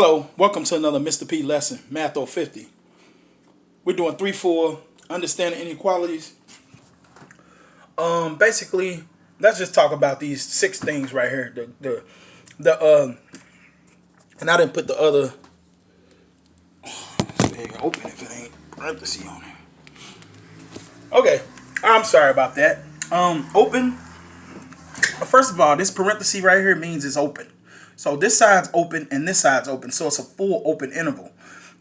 Hello, welcome to another Mr. P lesson, Math 050. We're doing 3-4, understanding inequalities. Basically, let's just talk about these 6 things right here. And I didn't put the other. They can open if it ain't parenthesis on it. Okay, I'm sorry about that. Open. First of all, this parenthesis right here means it's open. So this side's open and this side's open. So it's a full open interval.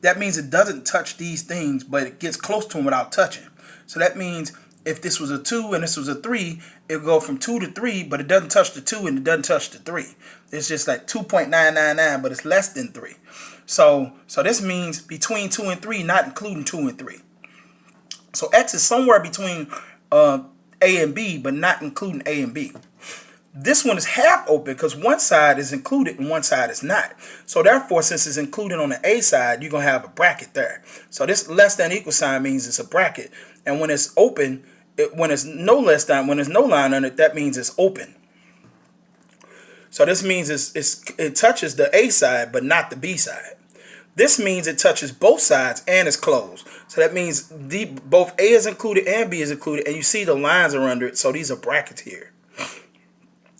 That means it doesn't touch these things, but it gets close to them without touching. So that means if this was a 2 and this was a 3, it would go from 2 to 3, but it doesn't touch the 2 and it doesn't touch the 3. It's just like 2.999, but it's less than 3. So this means between 2 and 3, not including 2 and 3. So X is somewhere between A and B, but not including A and B. This one is half open because one side is included and one side is not. So therefore, since it's included on the A side, you're going to have a bracket there. So this less than equal sign means it's a bracket. And when it's open, when it's no less than, when there's no line on it, that means it's open. So this means it touches the A side, but not the B side. This means it touches both sides and it's closed. So that means both A is included and B is included. And you see the lines are under it. So these are brackets here.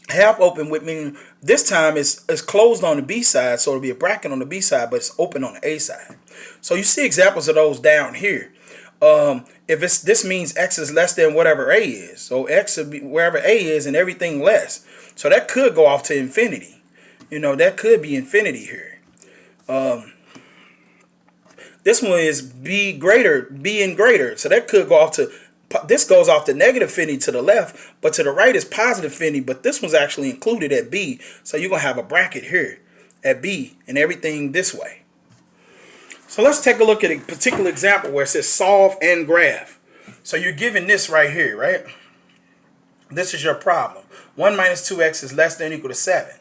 Half open would mean this time it's closed on the B side, so it'll be a bracket on the B side, but it's open on the A side. So you see examples of those down here. If this means X is less than whatever A is, so X would be wherever A is and everything less. So that could go off to infinity. You know, that could be infinity here. This one is B and greater, so that could go off to. This goes off to negative infinity to the left, but to the right is positive infinity, but this one's actually included at B. So you're going to have a bracket here at B and everything this way. So let's take a look at a particular example where it says solve and graph. So you're given this right here, right? This is your problem. 1 minus 2x is less than or equal to 7.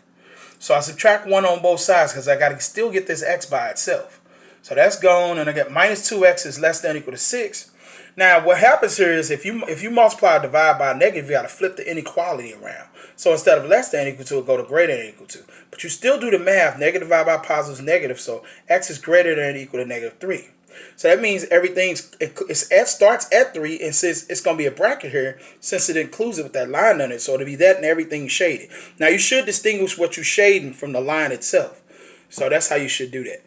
So I subtract 1 on both sides because I got to still get this x by itself. So that's gone, and I get minus 2x is less than or equal to 6. Now, what happens here is if you multiply or divide by a negative, you got to flip the inequality around. So instead of less than equal to, it go to greater than equal to. But you still do the math. Negative divided by positive is negative, so x is greater than or equal to negative 3. So that means it starts at 3 and says it's going to be a bracket here since it includes it with that line on it. So it'll be that and everything shaded. Now, you should distinguish what you're shading from the line itself. So that's how you should do that.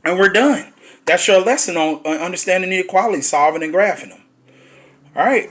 And we're done. That's your lesson on understanding inequalities, solving and graphing them. All right.